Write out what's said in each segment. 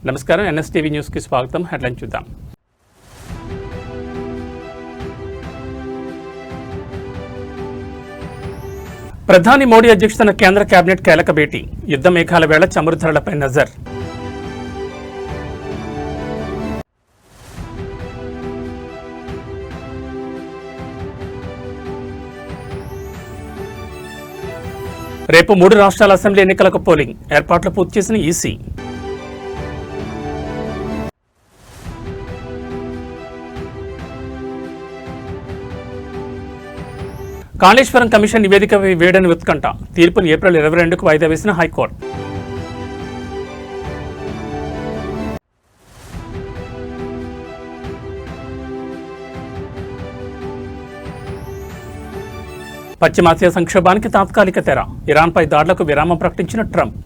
నమస్కారం, NSTV news కి స్వాగతం. హెడ్లైన్ చూద్దాం. ప్రధాని మోడీ అధ్యక్షతన కేంద్ర కేబినెట్ కీలక భేటీ. యుద్ధ మేఘాల వేళ చమురు ధరలపై నజర్. రేపు 3 రాష్ట్రాల అసెంబ్లీ ఎన్నికలకు పోలింగ్ ఏర్పాట్లు పూర్తి చేసిన ఈసీ. కాళేశ్వరం కమిషన్ నివేదికపై వేడని ఉత్కంఠ. తీర్పును ఏప్రిల్ 22కు వాయిదా వేసిన హైకోర్టు. పశ్చిమాసియా సంక్షోభానికి తాత్కాలిక తెర. ఇరాన్పై దాడులకు విరామం ప్రకటించిన ట్రంప్.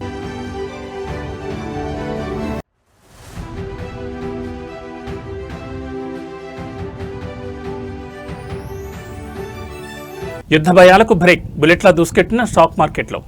యుద్ధ భయాలకు బ్రేక్. బుల్లెట్లా దూసుకెట్టిన స్టాక్ మార్కెట్లో.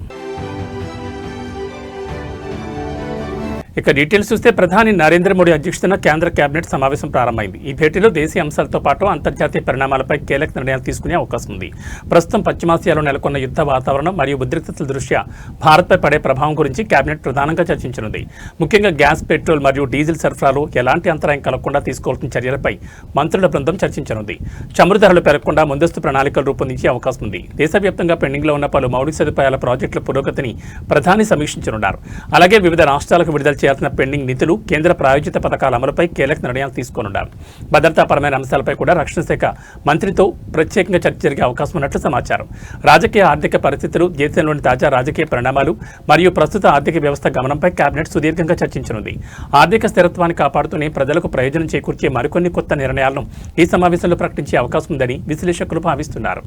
ఇక డీటెయిల్స్ చూస్తే ప్రధాని నరేంద్ర మోడీ అధ్యక్షతన కేంద్ర కేబినెట్ సమావేశం ప్రారంభమైంది. ఈ భేటీలో దేశీయ అంశాలతో పాటు అంతర్జాతీయ పరిణామాలపై కీలక నిర్ణయాలు తీసుకునే అవకాశం ఉంది. ప్రస్తుతం పశ్చిమాసియాలో నెలకొన్న యుద్ధ వాతావరణం మరియు ఉద్రిక్తతల దృష్ట్యా భారత్పై పడే ప్రభావం గురించి కేబినెట్ ప్రధానంగా చర్చించనుంది. ముఖ్యంగా గ్యాస్, పెట్రోల్ మరియు డీజిల్ సరఫరాలో ఎలాంటి అంతరాయం కలగకుండా తీసుకోవాల్సిన చర్యలపై మంత్రుల బృందం చర్చించనుంది. చమురు ధరలు పెరగకుండా ముందస్తు ప్రణాళికలు రూపొందించే అవకాశం ఉంది. దేశవ్యాప్తంగా పెండింగ్లో ఉన్న పలు మౌలిక సదుపాయాల ప్రాజెక్టుల పురోగతిని ప్రధాని సమీక్షించనున్నారు. అలాగే వివిధ రాష్ట్రాలకు విడుదల చేయాల్సిన పెండింగ్ నిధులు, కేంద్ర ప్రాయోజిత పథకాల అమలుపై కీలక నిర్ణయాలు తీసుకోనున్నారు. భద్రతాపరమైన అంశాలపై కూడా రక్షణ శాఖ మంత్రితో ప్రత్యేకంగా చర్చ జరిగే అవకాశం ఉన్నట్లు సమాచారం. రాజకీయ ఆర్థిక పరిస్థితులు, దేశంలోని తాజా రాజకీయ పరిణామాలు మరియు ప్రస్తుత ఆర్థిక వ్యవస్థ గమనంపై కేబినెట్ సుదీర్ఘంగా చర్చించనుంది. ఆర్థిక స్థిరత్వాన్ని కాపాడుతూనే ప్రజలకు ప్రయోజనం చేకూర్చే మరికొన్ని కొత్త నిర్ణయాలను ఈ సమావేశంలో ప్రకటించే అవకాశం ఉందని విశ్లేషకులు భావిస్తున్నారు.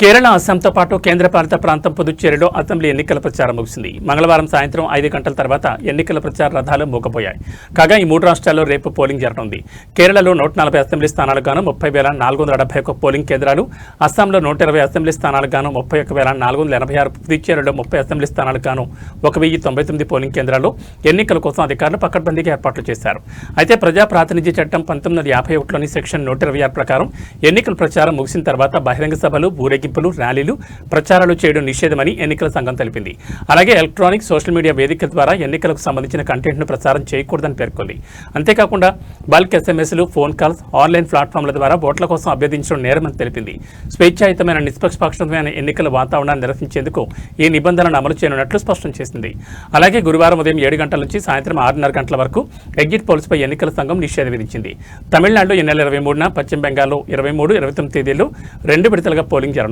కేరళ, అస్సాంతో పాటు కేంద్రపాలిత ప్రాంతం పుదుచ్చేరిలో అసెంబ్లీ ఎన్నికల ప్రచారం ముగిసింది. మంగళవారం సాయంత్రం 5 గంటల తర్వాత ఎన్నికల ప్రచార రథాలు మూగపోయాయి. కాగా ఈ 3 రాష్ట్రాల్లో రేపు పోలింగ్ జరగనుంది. కేరళలో 140 అసెంబ్లీ స్థానాలకు గాను 30,471 పోలింగ్ కేంద్రాలు, అస్సాంలో 120 అసెంబ్లీ స్థానాలకు గాను 31,486, పుదుచ్చేరిలో 30 అసెంబ్లీ స్థానాలకు గాను 1,099 పోలింగ్ కేంద్రాల్లో ఎన్నికల కోసం అధికారులు పకడ్బందీగా ఏర్పాట్లు చేశారు. అయితే ప్రజా ప్రాతినిధ్య చట్టం 1951లోని సెక్షన్ 126 ప్రకారం ఎన్నికల ప్రచారం ముగిసిన తర్వాత బహిరంగ సభలు, ఊరేగింపులు, ర్యాలీలు, ప్రచారాలు చేయడం నిషేధమని ఎన్నికల సంఘం తెలిపింది. అలాగే ఎలక్ట్రానిక్, సోషల్ మీడియా వేదికల ద్వారా ఎన్నికలకు సంబంధించిన కంటెంట్ను ప్రచారం చేయకూడదని పేర్కొంది. అంతేకాకుండా బల్క్ ఎస్ఎంఎస్లు, ఫోన్ కాల్స్, ఆన్లైన్ ప్లాట్ఫామ్ల ద్వారా ఓట్ల కోసం అభ్యర్థించడం నేరమని తెలిపింది. స్వేచ్ఛాయుతమైన, నిష్పక్షపాతమైన ఎన్నికల వాతావరణాన్ని నిర్వహించేందుకు ఈ నిబంధనలను అమలు చేయనున్నట్లు స్పష్టం చేసింది. అలాగే గురువారం ఉదయం 7 గంటల నుంచి సాయంత్రం 6:30 గంటల వరకు ఎగ్జిట్ పోల్స్పై ఎన్నికల సంఘం నిషేధం విధించింది. తమిళనాడులో ఈ నెల 23న, పశ్చిమ బెంగాల్లో 23, 29 తేదీల్లో 2 విడతలుగా పోలింగ్ జరగనుంది.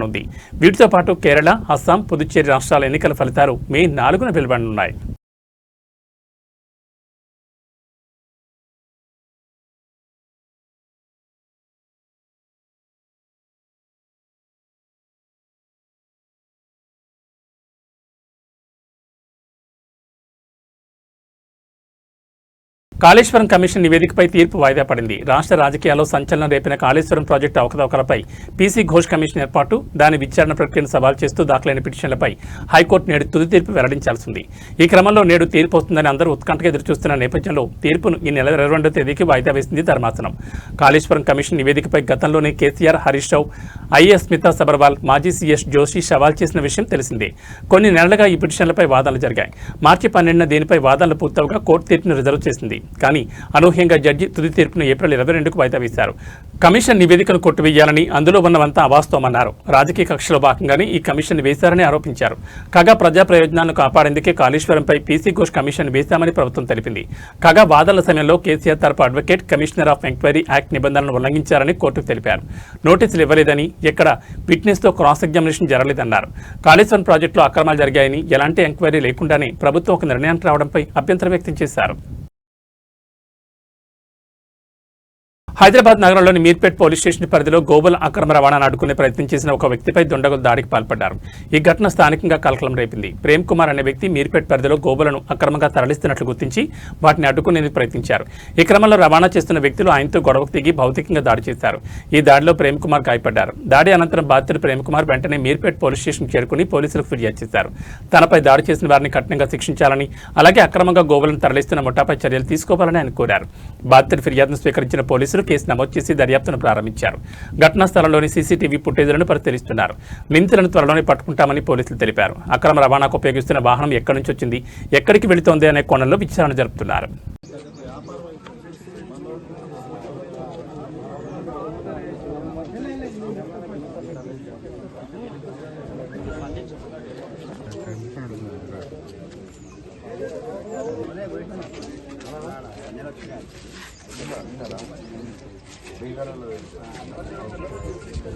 వీటితో పాటు కేరళ, అస్సాం, పుదుచ్చేరి రాష్ట్రాల ఎన్నికల ఫలితాలు మే 4న వెలువడనున్నాయి. కాళేశ్వరం కమిషన్ నివేదికపై తీర్పు వాయిదా పడింది. రాష్ట్ర రాజకీయాల్లో సంచలనం రేపిన కాళేశ్వరం ప్రాజెక్టు అవకతవకలపై పీసీ ఘోష్ కమిషన్ ఏర్పాటు, దాని విచారణ ప్రక్రియను సవాల్ చేస్తూ దాఖలైన పిటిషన్లపై హైకోర్టు నేడు తుది తీర్పు వెల్లడించాల్సింది. ఈ క్రమంలో నేడు తీర్పు వస్తుందని అందరూ ఉత్కంఠగా ఎదురుచూస్తున్న నేపథ్యంలో తీర్పును ఈ నెల 22వ తేదీకి వాయిదా వేసింది ధర్మాసనం. కాళేశ్వరం కమిషన్ నివేదికపై గతంలోనే కేసీఆర్, హరీష్ రావు, ఐఏఎస్ స్మితా సబర్వాల్, మాజీ సీఎస్ జోషి సవాల్ చేసిన విషయం తెలిసిందే. కొన్ని నెలలుగా ఈ పిటిషన్లపై వాదనలు జరిగాయి. మార్చి 12న దీనిపై వాదనలు పూర్తవగా కోర్టు తీర్పును రిజర్వ్ చేసింది. కానీ అనూహ్యంగా జడ్జి తుది తీర్పును ఏప్రిల్ 22కు వాయిదా వేశారు. కమిషన్ నివేదికను కొట్టివేయాలని, అందులో ఉన్నవంతా అవాస్తవమన్నారు. రాజకీయ కక్షలో భాగంగానే ఈ కమిషన్ వేశారని ఆరోపించారు. కాగా ప్రజా ప్రయోజనాలను కాపాడేందుకే కాళేశ్వరంపై పీసీ ఘోష్ కమిషన్ వేశామని ప్రభుత్వం తెలిపింది. కాగా వాదనల సమయంలో కేసీఆర్ తరపు advocate commissioner of enquiry act నిబంధనలను ఉల్లంఘించారని కోర్టుకు తెలిపారు. నోటీసులు ఇవ్వలేదని, ఎక్కడ విట్నెస్తో క్రాస్ ఎగ్జామినేషన్ జరగలేదన్నారు. కాళేశ్వరం ప్రాజెక్టులో అక్రమాలు జరిగాయని, ఎలాంటి ఎంక్వైరీ లేకుండానే ప్రభుత్వం ఒక నిర్ణయానికి రావడంపై అభ్యంతరం వ్యక్తం చేశారు. హైదరాబాద్ నగరంలోని మీర్పేట్ పోలీస్ స్టేషన్ పరిధిలో గోవుల అక్రమ రవాణాను అడ్డుకునే ప్రయత్నం చేసిన ఒక వ్యక్తిపై దుండగులు దాడికి పాల్పడ్డారు. ఈ ఘటన స్థానికంగా కలకలం రేపింది. ప్రేమ్ కుమార్ అనే వ్యక్తి మీర్పేట్ పరిధిలో గోవులను అక్రమంగా తరలిస్తున్నట్లు గుర్తించి వాటిని అడ్డుకునేందుకు ప్రయత్నించారు. ఈ క్రమంలో రవాణా చేస్తున్న వ్యక్తులు ఆయనతో గొడవకు దిగి భౌతికంగా దాడి చేశారు. ఈ దాడిలో ప్రేమ్ కుమార్ గాయపడ్డారు. దాడి అనంతరం బాధితుడు ప్రేమ్ కుమార్ వెంటనే మీర్పేట్ పోలీస్ స్టేషన్కు చేరుకుని పోలీసులకు ఫిర్యాదు చేశారు. తనపై దాడి చేసిన వారిని కఠినంగా శిక్షించాలని, అలాగే అక్రమంగా గోవులను తరలిస్తున్న ముఠాపై చర్యలు తీసుకోవాలని ఆయన కోరారు. బాధితుడి ఫిర్యాదును స్వీకరించిన పోలీసులు కేసు నమోదు చేసి దర్యాప్తును ప్రారంభించారు. ఘటనా స్థలంలోని సీసీటీవీ ఫుటేజీలను పరిశీలిస్తున్నారు. నిందితులను త్వరలోనే పట్టుకుంటామని పోలీసులు తెలిపారు. అక్రమ రవాణాకు ఉపయోగిస్తున్న వాహనం ఎక్కడి నుంచి వచ్చింది, ఎక్కడికి వెళుతోంది అనే కోణంలో విచారణ జరుపుతున్నారు.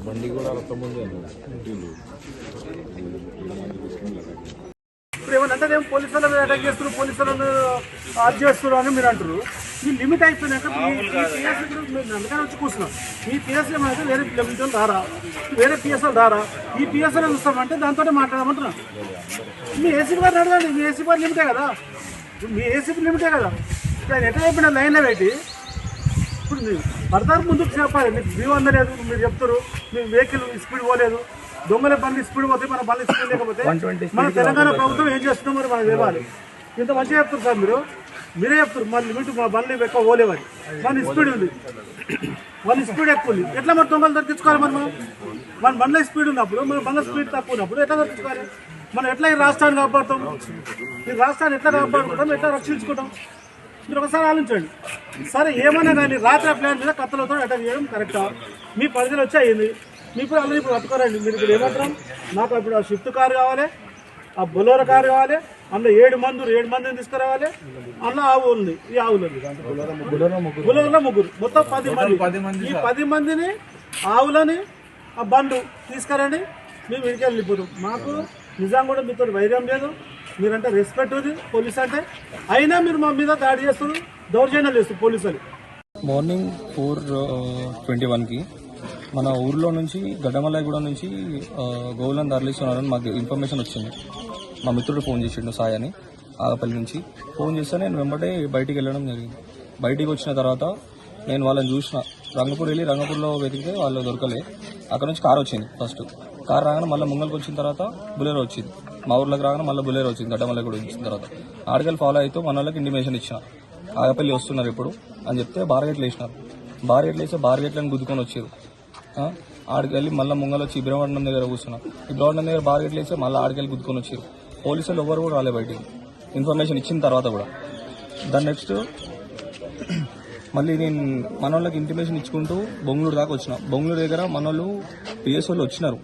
బండి కూడా ముందు ఇప్పుడు ఏమన్నా పోలీసు వాళ్ళని అటాక్ చేస్తున్నారు, పోలీసు వాళ్ళని ఆర్జ్ చేస్తున్నారు అని మీరు అంటారు. మీ లిమిట్ అయిపోయినాక అందుకని వచ్చి కూర్చున్నాం. మీ పిఎస్ఎల్ అయితే వేరే లిమిట్ రారా, వేరే పిఎస్ఎల్ రారా, ఈ పిఎస్ఎల్ చూస్తామంటే దాంతో మాట్లాడమంటున్నాం. మీ ఏసీపీ గారిని అడగండి, మీ ఏసీపీ గారు లిమిటే కదా, మీ ఏసీపీ లిమిటే కదా. ఇప్పుడు ఆయన ఎట్లా అయిపోయినా లైన్లో పెట్టి ఇప్పుడు పడతారు ముందుకు చెప్పాలి. మీకు వ్యూ అందలేదు, మీరు చెప్తారు మీ వెహికల్ స్పీడ్ పోలేదు, దొంగల బండి స్పీడ్ పోతే మన బండి స్పీడ్ లేకపోతే మన తెలంగాణ ప్రభుత్వం ఏం చేస్తున్నాం మరి మనకు తెలియాలి. ఇంత మంచిగా చెప్తారు సార్, మీరే చెప్తారు మన లిమిట్ మా బండ్లు ఎక్కువ పోలేవని. మన స్పీడ్ ఉంది, మన స్పీడ్ ఎక్కువ ఉంది, ఎట్లా మరి దొంగలు దొరికించుకోవాలి? మన బండ్ల స్పీడ్ ఉన్నప్పుడు మన బండ్ల స్పీడ్ తక్కువ ఉన్నప్పుడు ఎట్లా దొరికించుకోవాలి? మనం ఎట్లా ఈ రాష్ట్రాన్ని కాపాడుతాం? ఈ రాష్ట్రాన్ని ఎట్లా కాపాడుకుంటాం, ఎట్లా రక్షించుకుంటాం? మీరు ఒకసారి ఆలోచించండి. సరే ఏమన్నా కానీ రాత్రి ప్లాన్ మీద కత్తలతో అటాక్ చేయడం కరెక్టా? మీ పరిధిలో వచ్చి అయ్యింది, మీకు అందరూ ఇప్పుడు పట్టుకోరండి. మీరు ఇప్పుడు ఏమంటారు, నాకు ఇప్పుడు ఆ షిఫ్ట్ కారు కావాలి, ఆ బొలోరో కారు కావాలి, అందులో 7 మందిని తీసుకురావాలి, అందులో ఆవు ఉంది, ఈ ఆవులు బొలోరోలో ముగ్గురు, మొత్తం 10 మంది. ఈ 10 మందిని ఆవులని ఆ బండు తీసుకురండి, మేము ఇంటికి వెళ్ళిపోతాం. మాకు నిజంగా కూడా మీతో వైర్యం లేదు, మీరంటే రెస్పెక్ట్ ఉంది పోలీస్ అంటే, అయినా మీరు మా మీద దాడి చేస్తున్నారు, దౌర్జన్యాలు చేస్తారు పోలీసులు. మార్నింగ్ 4:21కి మన ఊర్లో నుంచి గడ్డమల్లగూడ నుంచి గోవులను తరలిస్తున్నారని మాకు ఇన్ఫర్మేషన్ వచ్చింది. మా మిత్రుడు ఫోన్ చేసిండు, సాయి అని, ఆగపల్లి నుంచి ఫోన్ చేస్తే నేను వెంబడే బయటికి వెళ్ళడం జరిగింది. బయటికి వచ్చిన తర్వాత నేను వాళ్ళని చూసిన, రంగపూర్ వెళ్ళి రంగపూర్లో వెతికితే వాళ్ళు దొరకలే. అక్కడ నుంచి కార్ వచ్చింది. ఫస్ట్ కార్ రాగానే మళ్ళీ ముంగల్కి వచ్చిన తర్వాత బులెరో వచ్చింది. మా ఊర్లోకి రాగానే మళ్ళీ బులెరో వచ్చింది. గడ్డమల్లగూడ వచ్చిన తర్వాత ఆడికెళ్ళి ఫాలో అవుతూ మన వాళ్ళకి ఇంటిమేషన్ ఇచ్చిన, ఆగపల్లి వస్తున్నారు ఇప్పుడు అని చెప్తే బార్గేట్లు వేసినారు. బార్గేట్లు వేస్తే బార్గేట్లను గుద్దుకొని వచ్చారు. ఆడికెళ్ళి మళ్ళీ ముంగల్ వచ్చి ఇబ్రహ్మణం దగ్గర కూర్చున్నాం. ఇబ్రహ్మణం దగ్గర బార్గేట్లు వేస్తే మళ్ళీ ఆడికెళ్ళి గుద్దుకొని వచ్చారు. పోలీసులు ఎవరు కూడా రాలే బయటికి, ఇన్ఫర్మేషన్ ఇచ్చిన తర్వాత కూడా. దాని నెక్స్ట్ మళ్ళీ నేను మన వాళ్ళకి ఇంటిమేషన్ ఇచ్చుకుంటూ బొంగళూరు దాకా వచ్చిన. బొంగళూరు దగ్గర మన వాళ్ళు పిఎస్ వాళ్ళు వచ్చినారు,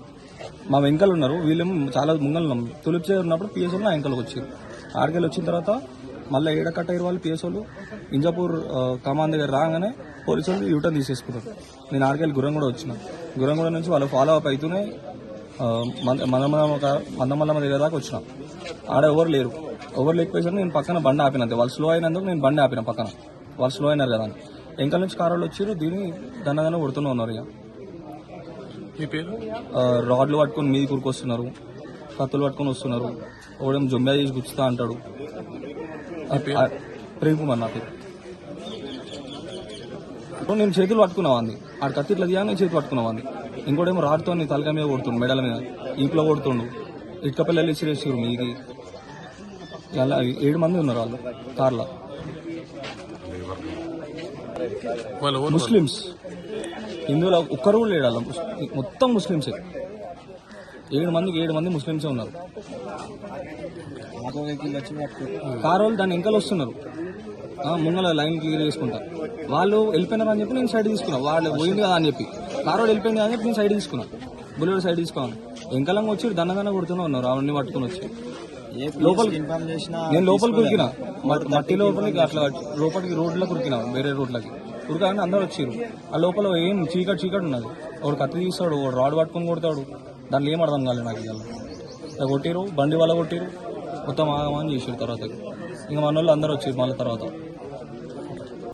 మా వెంకలు ఉన్నారు, వీళ్ళేమో చాలా ముంగలు ఉన్నాం. తులిప్చే ఉన్నప్పుడు పిఎస్ వాళ్ళు నా వెంకలకు వచ్చారు. ఆడికెళ్ళి వచ్చిన తర్వాత మళ్ళీ ఏడకట్టయ్యారు వాళ్ళు పిఎస్ వాళ్ళు. ఇంజాపూర్ కమాన్ దగ్గర రాగానే పోలీసు వాళ్ళు యూటర్న్ తీసేసుకున్నారు. నేను ఆడికెళ్ళి గురంగూడ వచ్చిన. గురంగూడ నుంచి వాళ్ళు ఫాలో అప్ అవుతూనే మందమల్లమ్మ దగ్గర దాకా వచ్చిన. ఆడ ఎవరు లేరు. ఎవరు లేకపోయేసరికి నేను పక్కన బండి ఆపినంతే. వాళ్ళు స్లో అయినందుకు నేను బండి ఆపిన పక్కన. వాళ్ళు స్లో అయినారు కదా అని వెంకల నుంచి కారు వాళ్ళు వచ్చారు. దీన్ని దండగానే కొడుతూనే ఉన్నారు. ఇక రాడ్లు పట్టుకొని మీది కూరుకొస్తున్నారు, కత్తులు పట్టుకొని వస్తున్నారు. ఒకడేమో జొంబా చేసి గుచ్చుతా అంటాడు. ప్రేమ్ కుమార్ నా పేరు. నేను చేతులు పట్టుకున్నావాంది, ఆడ కత్తి ఇట్లా తీయగా నేను చేతులు పట్టుకున్నావాంది. ఇంకోటేమో రాడ్తో తలకాయ మీద కొడుతుండు, మెడల మీద, ఇంట్లో కొడుతుండు. ఇటుక పిల్లలు ఇసిరేసారు మీది. అలా 7 మంది ఉన్నారు వాళ్ళు కార్లో. ముస్లిమ్స్, హిందువులు ఒక్కరు కూడా లేడు. వాళ్ళ మొత్తం ముస్లిమ్సే. 7 మంది ముస్లిమ్సే ఉన్నారు. కారు వాళ్ళు దాన్ని వెంకలు వస్తున్నారు, ముంగల లైన్ క్లియర్ చేసుకుంటా. వాళ్ళు వెళ్ళిపోయినారు అని చెప్పి నేను సైడ్ తీసుకున్నా. వాళ్ళు పోయింది కదా అని చెప్పి, కారు వాళ్ళు వెళ్ళిపోయింది అని చెప్పి నేను సైడ్ తీసుకున్నా. బుల్లెట్ సైడ్ తీసుకోవాలి. వెంకలంగా వచ్చి దండగానే కొడుతూనే ఉన్నారు. అవన్నీ పట్టుకుని వచ్చి లోపలికి, నేను లోపలికి ఉరికినా, మట్టి లోపలికి అట్లా లోపలికి రోడ్లో కురికినా, వేరే రోడ్లకి ఉరకాలని అందరూ వచ్చారు. ఆ లోపల ఏం చీకటి ఉన్నది. ఒకడు కత్తి తీస్తాడు, ఒకడు రాడ్ పట్టుకొని కొడతాడు. దాంట్లో ఏం అర్థం కాలేదు నాకు. ఇలా కొట్టిరు, బండి వాళ్ళ కొట్టిరు, మొత్తం ఆగమని చేసారు. తర్వాత ఇంకా మన వాళ్ళు అందరూ వచ్చారు మళ్ళీ తర్వాత.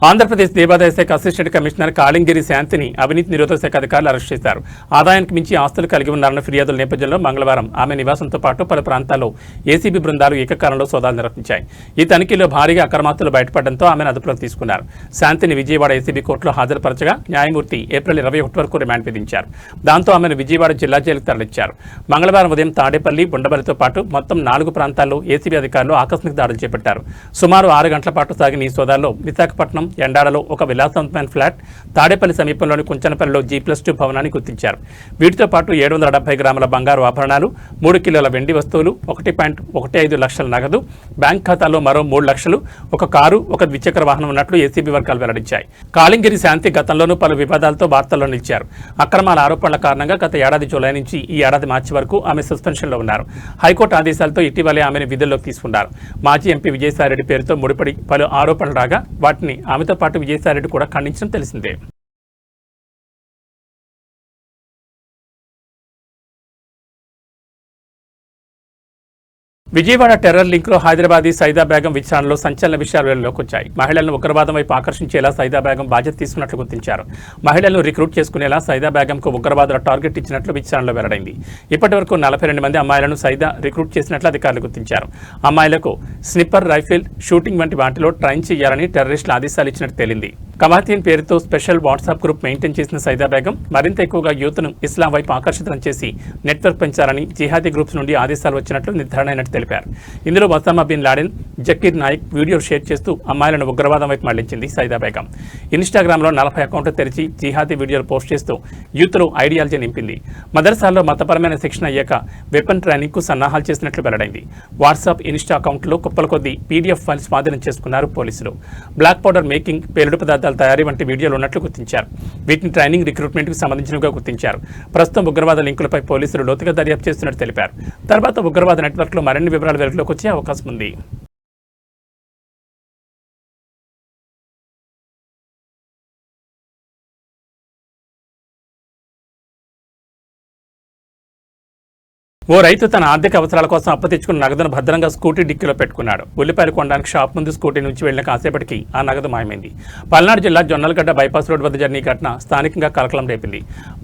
ఆంధ్రప్రదేశ్ దేవాదాయ శాఖ అసిస్టెంట్ కమిషనర్ కాళింగిరి శాంతిని అవినీతి నిరోధక శాఖ అధికారులు అరెస్ట్ చేశారు. ఆదాయానికి మించి ఆస్తులు కలిగి ఉన్నారన్న ఫిర్యాదుల నేపథ్యంలో మంగళవారం ఆమె నివాసంతో పాటు పలు ప్రాంతాల్లో ఏసీబీ బృందాలు ఏకకాలంలో సోదాలు నిర్వహించాయి. ఈ తనిఖీలో భారీగా అక్రమాస్తులు బయటపడడంతో ఆమెను అదుపులోకి తీసుకున్నారు. శాంతిని విజయవాడ ఏసీబీ కోర్టులో హాజరుపరచగా న్యాయమూర్తి ఏప్రిల్ 21 వరకు రిమాండ్ విధించారు. దాంతో ఆమెను విజయవాడ జిల్లా జైలుకు తరలించారు. మంగళవారం ఉదయం తాడేపల్లి, బుండబలితో పాటు మొత్తం 4 ప్రాంతాల్లో ఏసీబీ అధికారులు ఆకస్మిక దాడులు చేపట్టారు. సుమారు 6 గంటల పాటు సాగిన ఈ సోదాల్లో విశాఖపట్నం ఎండాడలో ఒక విలాసవంతమైన ఫ్లాట్, తాడేపల్లి సమీపంలోని కుంచనపల్లిలో G+2 భవనాన్ని గుర్తించారు. వీటితో పాటు 770 గ్రాముల బంగారు ఆభరణాలు, 3 కిలోల వెండి వస్తువులు, 1.15 లక్షల నగదు, బ్యాంక్ ఖాతాలో మరో 3 లక్షలు, ఒక కారు, ఒక ద్విచక్ర వాహనం ఉన్నట్లు ఏసీబీ వర్గాలు వెల్లడించాయి. కాళింగిరి శాంతి గతంలోనూ పలు వివాదాలతో వార్తల్లో నిలిచారు. అక్రమాల ఆరోపణల కారణంగా గత ఏడాది జూలై నుంచి ఈ ఏడాది మార్చి వరకు ఆమె సస్పెన్షన్లో ఉన్నారు. హైకోర్టు ఆదేశాలతో ఇటీవలే ఆమెను విధుల్లోకి తీసుకున్నారు. మాజీ ఎంపీ విజయసాయిరెడ్డి పేరుతో ముడిపడి పలు ఆరోపణలు రాగా వాటిని ఆమెతో పాటు విజయసాయిరెడ్డి కూడా ఖండించడం తెలిసిందే. విజయవాడ టెర్రర్ లింక్లో హైదరాబాదీ సైదా బేగం విచారణలో సంచలన విషయాలు వెలుగులోకి వచ్చాయి. మహిళలను ఉగ్రవాదం వైపు ఆకర్షించేలా సైదా బేగం బాధ్యత తీసుకున్నట్లు గుర్తించారు. మహిళలను రిక్రూట్ చేసుకునేలా సైదా బేగంకు ఉగ్రవాదుల టార్గెట్ ఇచ్చినట్లు విచారణలో వెల్లడైంది. ఇప్పటి వరకు 42 మంది అమ్మాయిలను సైదా రిక్రూట్ చేసినట్లు అధికారులు గుర్తించారు. అమ్మాయిలకు స్నిప్పర్ రైఫిల్, షూటింగ్ వంటి వాటిలో ట్రైన్ చేయాలని టెర్రరిస్టులు ఆదేశాలు ఇచ్చినట్టు తేలింది. కమాతీన్ పేరుతో స్పెషల్ వాట్సాప్ గ్రూప్ మెయింటైన్ చేసిన సైదా బేగం మరింత ఎక్కువగా యూత్ను ఇస్లాం వైపు ఆకర్షితం చేసి నెట్వర్క్ పెంచాలని జిహాదీ గ్రూప్స్ నుండి ఆదేశాలు వచ్చినట్లు నిర్ధారణ అయినట్టు తెలిపారు. ఇందులో Osama bin Laden, Zakir Naik video share చేస్తూ అమ్మాయిలను ఉగ్రవాదం వైపు మళ్లించింది సైదా బేగం. ఇన్స్టాగ్రామ్లో 40 అకౌంట్లు తెరిచి జిహాదీ వీడియోలు పోస్ట్ చేస్తూ యూత్లో ఐడియాలజీ నింపింది. మదర్సాల్లో మతపరమైన శిక్షణ అయ్యాక వెపన్ ట్రైనింగ్కు సన్నాహాలు చేసినట్లు వెల్లడైంది. వాట్సాప్, ఇన్స్టా అకౌంట్లో కుప్పల కొద్దీ పీడీఎఫ్ ఫైల్ స్వాధీనం చేసుకున్నారు పోలీసులు. బ్లాక్ పౌడర్ మేకింగ్, పేలుడు పదార్థాల తయారీ వంటి వీడియోలు ఉన్నట్లు గుర్తించారు. వీటిని ట్రైనింగ్, రిక్రూట్మెంట్కు సంబంధించినవిగా గుర్తించారు. ప్రస్తుతం ఉగ్రవాద లింకులపై పోలీసులు లోతుగా దర్యాప్తు చేస్తున్నట్టు తెలిపారు. తర్వాత ఉగ్రవాద నెట్వర్క్లో మరిన్ని వివరాలు వెలుగులోకి వచ్చే అవకాశం ఉంది. ఓ రైతు తన ఆర్థిక అవసరాల కోసం అప్పు తెచ్చుకున్న నగదును భద్రంగా స్కూటీ డిక్కీలో పెట్టుకున్నాడు. ఉల్లిపాయలు కొనడానికి షాప్ ముందు స్కూటీ నుంచి వెళ్లిన కాసేపటికి ఆ నగదు మాయమైంది. పల్నాడు జిల్లా జొన్నలగడ్డ బైపాస్ రోడ్ వద్ద జరిగిన ఘటన స్థానికంగా కలకలం రేపింది.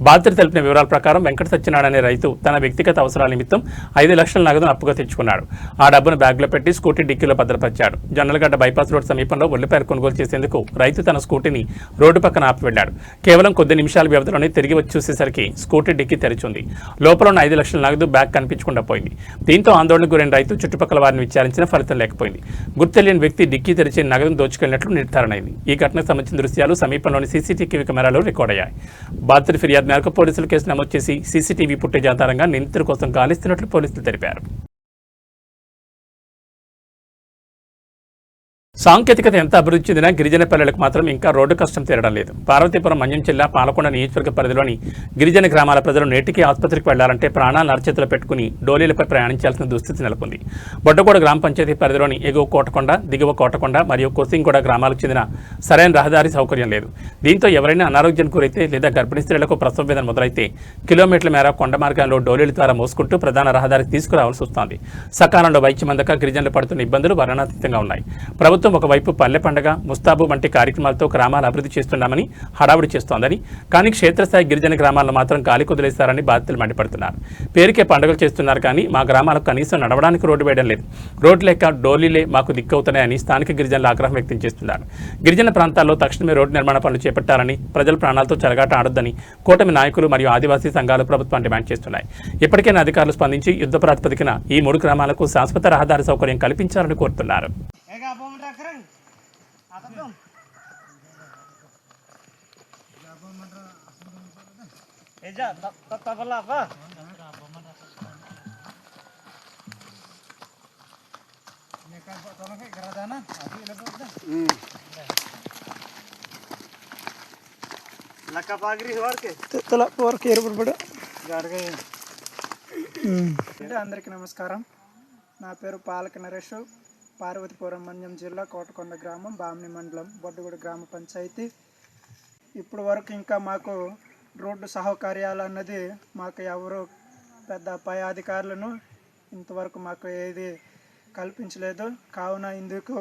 బాధితులు తెలిపిన వివరాల ప్రకారం వెంకట సత్యనారాయణ అనే రైతు తన వ్యక్తిగత అవసరాల నిమిత్తం 5 లక్షల నగదును అప్పుగా తెచ్చుకున్నాడు. ఆ డబ్బును బ్యాగ్లో పెట్టి స్కూటీ డిక్కీలో భద్రపరిచాడు. జొన్నలగడ్డ బైపాస్ రోడ్ సమీపంలో ఉల్లిపాయలు కొనుగోలు చేసేందుకు రైతు తన స్కూటీని రోడ్డు పక్కన ఆపి వెళ్లాడు. కేవలం కొద్ది నిమిషాల వ్యవధిలోనే తిరిగి వచ్చి చూసేసరికి స్కూటీ డిక్కీ తెరిచింది. లోపల ఉన్న 5 లక్షల నగదు బ్యాగ్ కనిపించకుండా పోయింది. దీంతో ఆందోళనకు గురైన రైతు చుట్టుపక్కల వారిని విచారించిన ఫలితం లేకపోయింది. గుర్తెలియని వ్యక్తి డిక్కీ తెరిచి నగదును దోచుకెళ్లినట్లు నిర్ధారణ అయింది. ఈ ఘటనకు సంబంధించిన దృశ్యాలు సమీపంలోని సీసీటీవీ కెమెరాలో రికార్డ్ అయ్యాయి. బాధితుడి ఫిర్యాదు మేరకు పోలీసులు కేసు నమోదు చేసి సీసీటీవీ ఫుటేజ్ ఆధారంగా నిందితుల కోసం గాలిస్తున్నట్లు పోలీసులు తెలిపారు. సాంకేతికత ఎంత అభివృద్ధి చెందినా గిరిజన పల్లెలకు మాత్రం ఇంకా రోడ్డు కష్టం తీరడం లేదు. పార్వతీపురం, మన్యం జిల్లా పాలకొండ నియోజకవర్గ పరిధిలోని గిరిజన గ్రామాల ప్రజలు నేటికి ఆసుపత్రికి వెళ్లాలంటే ప్రాణాలను అరచేతులు పెట్టుకుని డోలీలపై ప్రయాణించాల్సిన దుస్థితి నెలకొంది. బొడ్డగూడ గ్రామ పంచాయతీ పరిధిలోని ఎగువ కోటకొండ, దిగువ కోటకొండ మరియు కోసింగూడ గ్రామాలకు చెందిన సరైన రహదారి సౌకర్యం లేదు. దీంతో ఎవరైనా అనారోగ్యానికి గురైతే లేదా గర్భిణీ స్త్రీలకు ప్రసవ వేదన మొదలైతే కిలోమీటర్ల మేర కొండ మార్గాల్లో డోలీల ద్వారా మోసుకుంటూ ప్రధాన రహదారికి తీసుకురావాల్సి వస్తోంది. సకాలంలో వైద్యం అందక గిరిజనులు పడుతున్న ఇబ్బందులు వర్ణనాతీతంగా ఉన్నాయి. ప్రభుత్వం ఒకవైపు పల్లె పండుగ, ముస్తాబు వంటి కార్యక్రమాలతో గ్రామాలు అభివృద్ధి చేస్తున్నామని హడావుడి చేస్తోందని, కానీ క్షేత్రస్థాయి గిరిజన గ్రామాలను మాత్రం గాలి కుదిలేస్తారని బాధితులు మండిపడుతున్నారు. పేరుకే పండుగలు చేస్తున్నారు కానీ మా గ్రామాలకు కనీసం నడవడానికి రోడ్డు వేయడం లేదు. రోడ్డు లేక డోలీలే మాకు దిక్కవుతున్నాయని స్థానిక గిరిజనులు ఆగ్రహం వ్యక్తం చేస్తున్నారు. గిరిజన ప్రాంతాల్లో తక్షణమే రోడ్డు నిర్మాణ పనులు చేపట్టాలని, ప్రజల ప్రాణాలతో చెలగాట ఆడొద్దని కూటమి నాయకులు మరియు ఆదివాసీ సంఘాలు ప్రభుత్వం డిమాండ్ చేస్తున్నాయి. ఇప్పటికైనా అధికారులు స్పందించి యుద్ధ ప్రాతిపదికన ఈ 3 గ్రామాలకు శాశ్వత రహదారి సౌకర్యం కల్పించాలని కోరుతున్నారు. అందరికీ నమస్కారం. నా పేరు పాలక నరేష్. పార్వతీపురం, మన్యం జిల్లా, కోటకొండ గ్రామం, బామ్ని మండలం, బొడ్డుగూడ గ్రామ పంచాయతీ. ఇప్పుడు వరకు ఇంకా మాకు రోడ్డు సౌకర్యాలు అన్నది మాకు ఎవరు పెద్ద పై అధికారులను ఇంతవరకు మాకు ఏది కల్పించలేదు. కావున ఇందుకు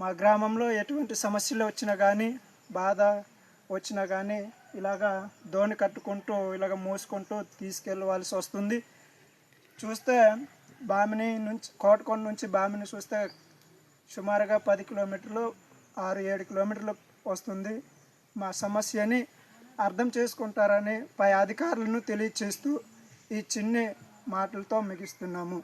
మా గ్రామంలో ఎటువంటి సమస్యలు వచ్చినా కానీ బాధ వచ్చినా కానీ ఇలాగా దోణి కట్టుకుంటూ ఇలాగ మోసుకుంటూ తీసుకెళ్ళవలసి వస్తుంది. చూస్తే బామిని నుంచి కోటకొండ నుంచి బామిని చూస్తే సుమారుగా 10 కిలోమీటర్లు 6-7 కిలోమీటర్లు వస్తుంది. మా సమస్యని అర్థం చేసుకుంటారని పై అధికారులను తెలియచేస్తూ ఈ చిన్ని మాటలతో ముగిస్తున్నాము.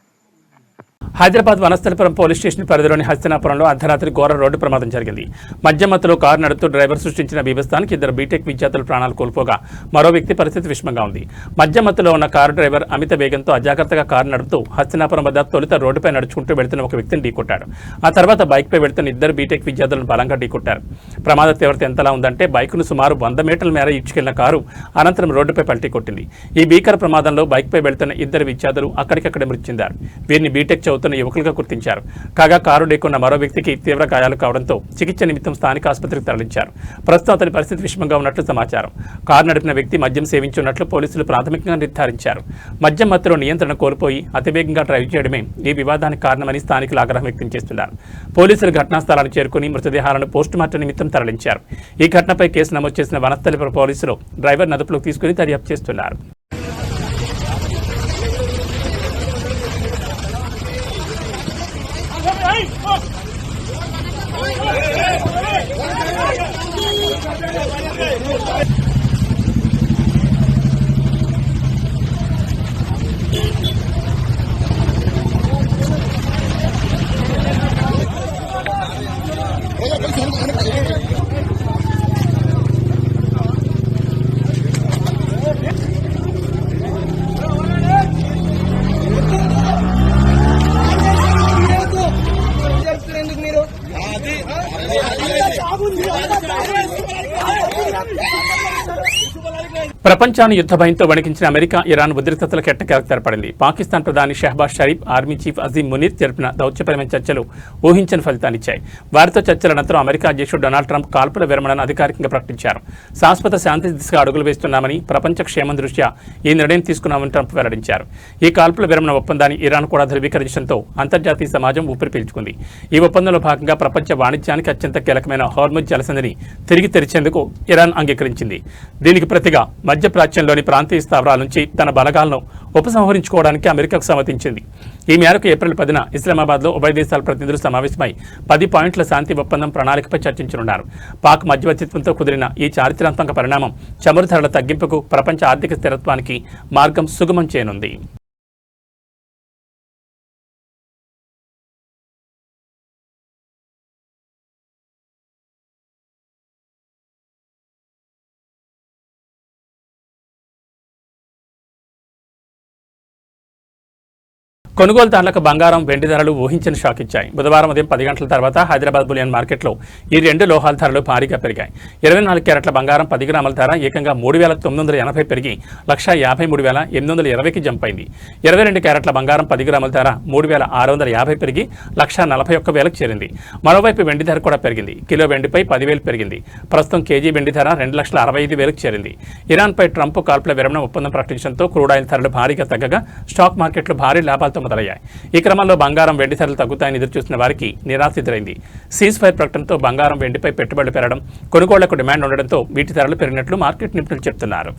హైదరాబాద్ వనస్థలిపురం పోలీస్ స్టేషన్ పరిధిలోని హస్తినాపురంలో అర్ధరాత్రి ఘోర రోడ్డు ప్రమాదం జరిగింది. మధ్యమత్తులో కారు నడుపుతూ డ్రైవర్ సృష్టించిన బీభత్సానికి 2 బీటెక్ విద్యార్థులు ప్రాణాలు కోల్పోగా మరో వ్యక్తి పరిస్థితి విషమంగా ఉంది. మధ్యమత్తులో ఉన్న కారు డ్రైవర్ అమిత వేగంతో అజాగ్రత్తగా కారు నడుపుతూ హస్తినాపురం వద్ద తొలుత రోడ్డుపై నడుచుకుంటూ వెళ్తున్న ఒక వ్యక్తిని ఢీకొట్టాడు. ఆ తర్వాత బైక్పై వెళ్తున్న 2 బీటెక్ విద్యార్థులను బలంగా ఢీకొట్టారు. ప్రమాద తీవ్రత ఎంతలా ఉందంటే బైక్ను సుమారు 100 మీటర్ల మేర ఇచ్చుకెళ్లిన కారు అనంతరం రోడ్డుపై పల్టీ కొట్టింది. ఈ భీకర ప్రమాదంలో బైక్పై వెళ్తున్న 2 విద్యార్థులు అక్కడికక్కడే మృతి చెందారు. వీరిని బీటెక్ చదువుతున్న యువకులుగా గుర్తించారు. కాగా కారు ఢీకొన్న మరో వ్యక్తికి తీవ్ర గాయాలు కావడంతో చికిత్స నిమిత్తం స్థానిక ఆసుపత్రికి తరలించారు. ప్రస్తుతం అతని పరిస్థితి విషమంగా ఉన్నట్లు సమాచారం. కారు నడిపిన వ్యక్తి మద్యం సేవించున్నట్లు పోలీసులు ప్రాథమికంగా నిర్ధారించారు. మద్యం మత్తులో నియంత్రణ కోల్పోయి అతివేగంగా డ్రైవ్ చేయడమే ఈ వివాదానికి కారణమని స్థానికులు ఆగ్రహం వ్యక్తం చేస్తున్నారు. పోలీసులు ఘటనా స్థలాన్ని చేరుకుని మృతదేహాలను పోస్టుమార్టం నిమిత్తం తరలించారు. ఈ ఘటనపై కేసు నమోదు చేసిన వనస్థలిపురం పోలీసులు డ్రైవర్ అదుపులోకి తీసుకుని దర్యాప్తు చేస్తున్నారు. ప్రపంచాన్ని యుద్ధ భయంతో వణికించిన అమెరికా ఇరాన్ ఉద్రిక్తతలకు ఎట్టకేలకు ఏర్పడింది. పాకిస్తాన్ ప్రధాని షహబాజ్ షరీఫ్, ఆర్మీ చీఫ్ అజీం మునీర్ జరిపిన దౌత్యపరమైన చర్చలు ఊహించని ఫలితాన్నిచ్చాయి. వారితో చర్చల అనంతరం అమెరికా అధ్యక్షుడు డొనాల్డ్ ట్రంప్ కాల్పుల విరమణను అధికారికంగా ప్రకటించారు. శాశ్వత శాంతి దిశగా అడుగులు వేస్తున్నామని, ప్రపంచ క్షేమం దృష్ట్యా ఈ నిర్ణయం తీసుకున్నామని ట్రంప్ వెల్లడించారు. ఈ కాల్పుల విరమణ ఒప్పందాన్ని ఇరాన్ కూడా ధృవీకరించడంతో అంతర్జాతీయ సమాజం ఊపిరి పీల్చుకుంది. ఈ ఒప్పందంలో భాగంగా ప్రపంచ వాణిజ్యానికి అత్యంత కీలకమైన హార్ముజ్ జలసంధిని తిరిగి తెరిచేందుకు ఇరాన్ అంగీకరించింది. దీనికి ప్రతిగా మధ్యప్రాచ్యంలోని ప్రాంతీయ స్థావరాల నుంచి తన బలగాలను ఉపసంహరించుకోవడానికి అమెరికాకు సమ్మతించింది. ఈ మేరకు ఏప్రిల్ 10న ఇస్లామాబాద్లో ఉభయ దేశాల ప్రతినిధులు సమావేశమై 10 పాయింట్ల శాంతి ఒప్పందం ప్రణాళికపై చర్చించనున్నారు. పాక్ మధ్యవర్తిత్వంతో కుదిరిన ఈ చారిత్రాత్మక పరిణామం చమురు ధరల తగ్గింపుకు, ప్రపంచ ఆర్థిక స్థిరత్వానికి మార్గం సుగమం చేయనుంది. కొనుగోలుదారులకు బంగారం, వెండి ధరలు ఊహించని షాక్ ఇచ్చాయి. బుధవారం ఉదయం 10 గంటల తర్వాత హైదరాబాద్ బులియన్ మార్కెట్లో ఈ 2 లోహాల ధరలు భారీగా పెరిగాయి. 24 క్యారెట్ల బంగారం 10 గ్రాముల ధర ఏకంగా 3,980 పెరిగి 1,53,820కి జంప్ అయింది. 22 క్యారెట్ల బంగారం 10 గ్రాముల ధర 3,650 పెరిగి 1,41,000కి చేరింది. మరోవైపు వెండి ధర కూడా పెరిగింది. కిలో వెండిపై 10,000 పెరిగింది. ప్రస్తుతం కేజీ వెండి ధర 2,65,000కి చేరింది. ఇరాన్పై ట్రంప్ కాల్పుల విరమణ ఒప్పందం ప్రకటించడంతో క్రూడ్ ఆయిల్ ధరలు భారీగా తగ్గగా స్టాక్ మార్కెట్లు భారీ లాభాలతో మొదలయ్యాయి. ఈ క్రమంలో బంగారం, వెండి ధరలు తగ్గుతాయని ఎదురుచూస్తున్న వారికి నిరాశ ఎదురైంది. సీజ్ ఫైర్ ప్రకటనతో బంగారం, వెండిపై పెట్టుబడులు పెరగడం, కొనుగోళ్లకు డిమాండ్ ఉండడంతో వీటి ధరలు పెరిగినట్లు మార్కెట్ నిపుణులు చెబుతున్నారు.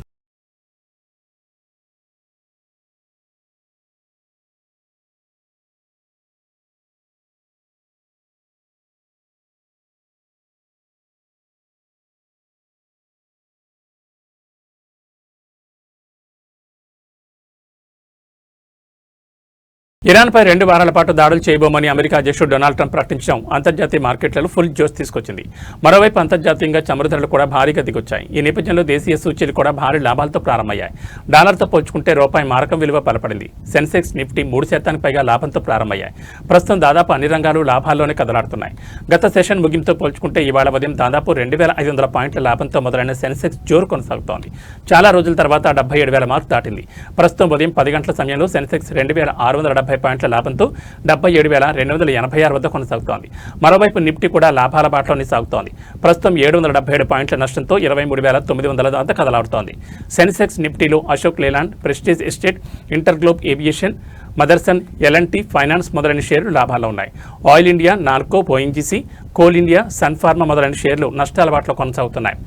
ఇరాన్పై 2 వారాల పాటు దాడులు చేయబోమని అమెరికా అధ్యక్షుడు డొనాల్డ్ ట్రంప్ ప్రకటించడం అంతర్జాతీయ మార్కెట్లలో ఫుల్ జోష్ తీసుకొచ్చింది. మరోవైపు అంతర్జాతీయంగా చమురు ధరలు కూడా భారీగా దిగొచ్చాయి. ఈ నేపథ్యంలో దేశీయ సూచీలు కూడా భారీ లాభాలతో ప్రారంభమయ్యాయి. డాలర్తో పోల్చుకుంటే రూపాయి మారకం విలువ బలపడింది. సెన్సెక్స్, నిఫ్టీ 3% పైగా లాభంతో ప్రారంభమయ్యాయి. ప్రస్తుతం దాదాపు అన్ని రంగాలు లాభాల్లోనే కదలాడుతున్నాయి. గత సెషన్ ముగింపుతో పోల్చుకుంటే ఇవాళ ఉదయం దాదాపు 2,500 పాయింట్ల లాభంతో మొదలైన సెన్సెక్స్ జోరు కొనసాగుతోంది. చాలా రోజుల తర్వాత 77,000 మార్కు దాటింది. ప్రస్తుతం ఉదయం 10 గంటల సమయంలో సెన్సెక్స్ 2,670 70 పాయింట్ల లాభంతో 77,286 వద్ద కొనసాగుతోంది. మరోవైపు నిఫ్టీ కూడా లాభాల బాటలోనే సాగుతోంది. ప్రస్తుతం 777 పాయింట్ల నష్టంతో 23,900 వద్ద కదలాడుతోంది. సెన్సెక్స్ నిఫ్టీలో అశోక్ లేలాండ్, ప్రెస్టీజ్ ఎస్టేట్, ఇంటర్గ్లోబ్ ఏవియేషన్, మదర్సన్, ఎల్ఎన్టీ ఫైనాన్స్ మొదలైన షేర్లు లాభాల్లో ఉన్నాయి. ఆయిల్ ఇండియా, నాల్కో, ఓఎన్జీసీ, కోల్ ఇండియా, సన్ఫార్మా మొదలైన షేర్లు నష్టాల బాటలో కొనసాగుతున్నాయి.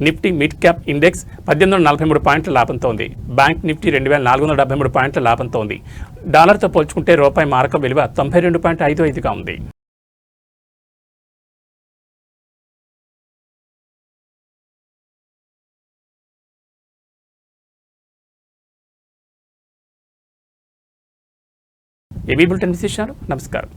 నిఫ్టీ మిడ్ క్యాప్ ఇండెక్స్ 1843 పాయింట్ల లాభంతో ఉంది. బ్యాంక్ నిఫ్టీ 2473 పాయింట్ల లాభంతో ఉంది. డాలర్తో పోల్చుకుంటే రూపాయి మారక విలువ 92.55గా ఉంది. ఏబీ బులెటిన్ విశేషాలు. నమస్కారం.